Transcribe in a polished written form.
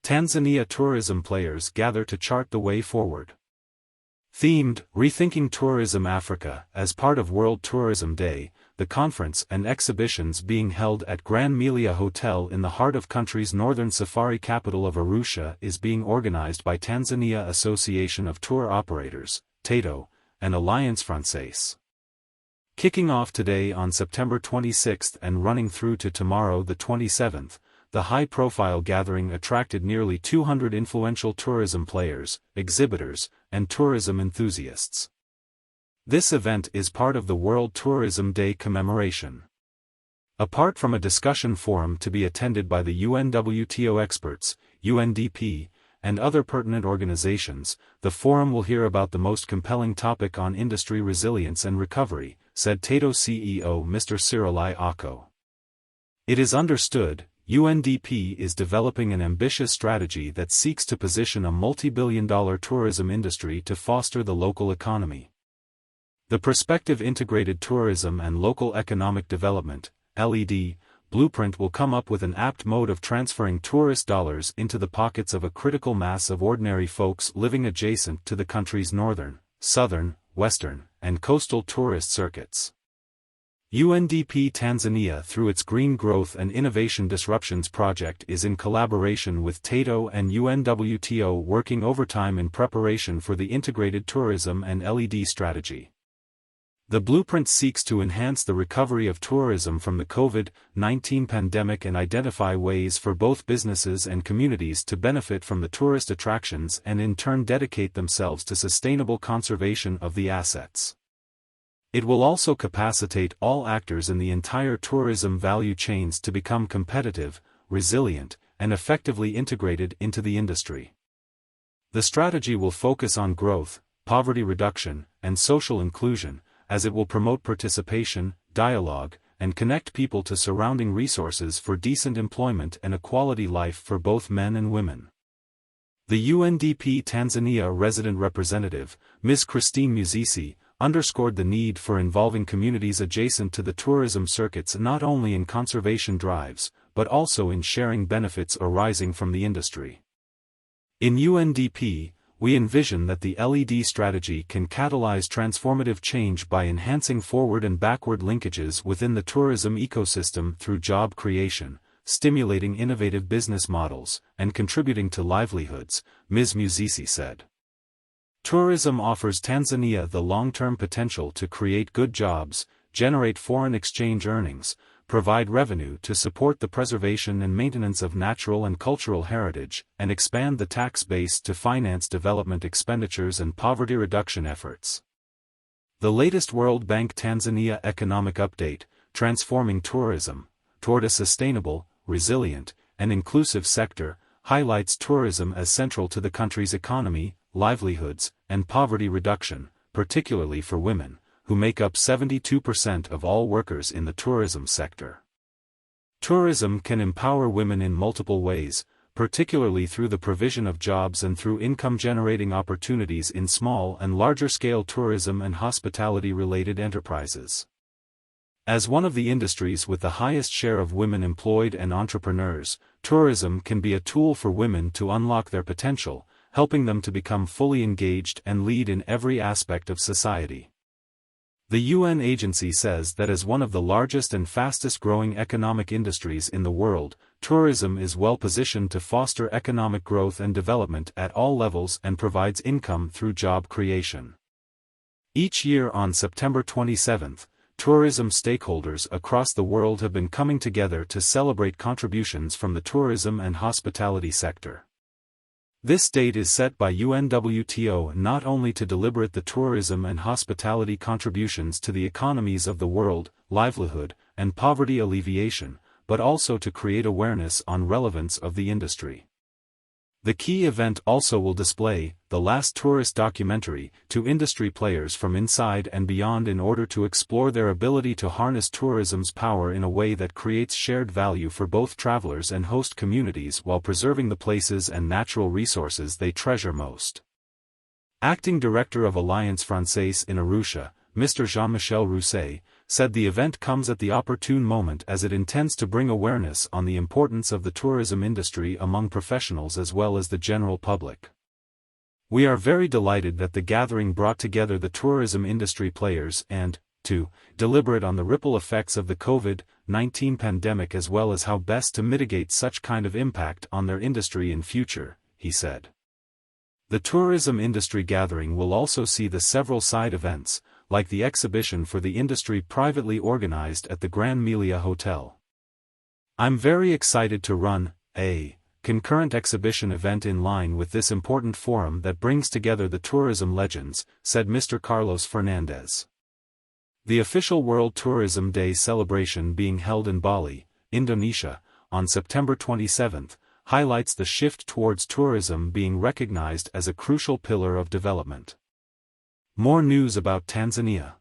Tanzania tourism players gather to chart the way forward. Themed, Rethinking Tourism Africa, as part of World Tourism Day, the conference and exhibitions being held at Gran Melia Hotel in the heart of country's northern safari capital of Arusha is being organized by Tanzania Association of Tour Operators, TATO, and Alliance Francaise. Kicking off today on September 26 and running through to tomorrow the 27th, the high-profile gathering attracted nearly 200 influential tourism players, exhibitors, and tourism enthusiasts. This event is part of the World Tourism Day commemoration. Apart from a discussion forum to be attended by the UNWTO experts, UNDP, and other pertinent organizations, the forum will hear about the most compelling topic on industry resilience and recovery, said TATO CEO Mr. Cyril Ako. It is understood, UNDP is developing an ambitious strategy that seeks to position a multi-billion-dollar tourism industry to foster the local economy. The prospective Integrated Tourism and Local Economic Development (LED) blueprint will come up with an apt mode of transferring tourist dollars into the pockets of a critical mass of ordinary folks living adjacent to the country's northern, southern, western, and coastal tourist circuits. UNDP Tanzania through its Green Growth and Innovation Disruptions project is in collaboration with TATO and UNWTO working overtime in preparation for the Integrated Tourism and LED strategy. The blueprint seeks to enhance the recovery of tourism from the COVID-19 pandemic and identify ways for both businesses and communities to benefit from the tourist attractions and in turn dedicate themselves to sustainable conservation of the assets. It will also capacitate all actors in the entire tourism value chains to become competitive, resilient, and effectively integrated into the industry. The strategy will focus on growth, poverty reduction, and social inclusion, as it will promote participation, dialogue, and connect people to surrounding resources for decent employment and a quality life for both men and women. The UNDP Tanzania resident representative, Ms. Christine Musisi, underscored the need for involving communities adjacent to the tourism circuits not only in conservation drives, but also in sharing benefits arising from the industry. In UNDP, we envision that the LED strategy can catalyze transformative change by enhancing forward and backward linkages within the tourism ecosystem through job creation, stimulating innovative business models, and contributing to livelihoods, Ms. Musisi said. Tourism offers Tanzania the long-term potential to create good jobs, generate foreign exchange earnings, provide revenue to support the preservation and maintenance of natural and cultural heritage, and expand the tax base to finance development expenditures and poverty reduction efforts. The latest World Bank Tanzania Economic Update, Transforming Tourism, Toward a Sustainable, Resilient, and Inclusive Sector, highlights tourism as central to the country's economy, livelihoods, and poverty reduction, particularly for women, who make up 72% of all workers in the tourism sector. Tourism can empower women in multiple ways, particularly through the provision of jobs and through income-generating opportunities in small and larger-scale tourism and hospitality-related enterprises. As one of the industries with the highest share of women employed and entrepreneurs, tourism can be a tool for women to unlock their potential, helping them to become fully engaged and lead in every aspect of society. The UN agency says that as one of the largest and fastest-growing economic industries in the world, tourism is well positioned to foster economic growth and development at all levels and provides income through job creation. Each year on September 27, tourism stakeholders across the world have been coming together to celebrate contributions from the tourism and hospitality sector. This date is set by UNWTO not only to deliberate the tourism and hospitality contributions to the economies of the world, livelihood, and poverty alleviation, but also to create awareness on relevance of the industry. The key event also will display the last tourist documentary to industry players from inside and beyond in order to explore their ability to harness tourism's power in a way that creates shared value for both travelers and host communities while preserving the places and natural resources they treasure most. Acting Director of Alliance Francaise in Arusha, Mr. Jean-Michel Rousset, said the event comes at the opportune moment as it intends to bring awareness on the importance of the tourism industry among professionals as well as the general public. We are very delighted that the gathering brought together the tourism industry players and, to deliberate on the ripple effects of the COVID-19 pandemic as well as how best to mitigate such kind of impact on their industry in future, he said. The tourism industry gathering will also see the several side events, like the exhibition for the industry privately organized at the Grand Melia Hotel. I'm very excited to run a concurrent exhibition event in line with this important forum that brings together the tourism legends, said Mr. Carlos Fernandez. The official World Tourism Day celebration being held in Bali, Indonesia, on September 27, highlights the shift towards tourism being recognized as a crucial pillar of development. More news about Tanzania.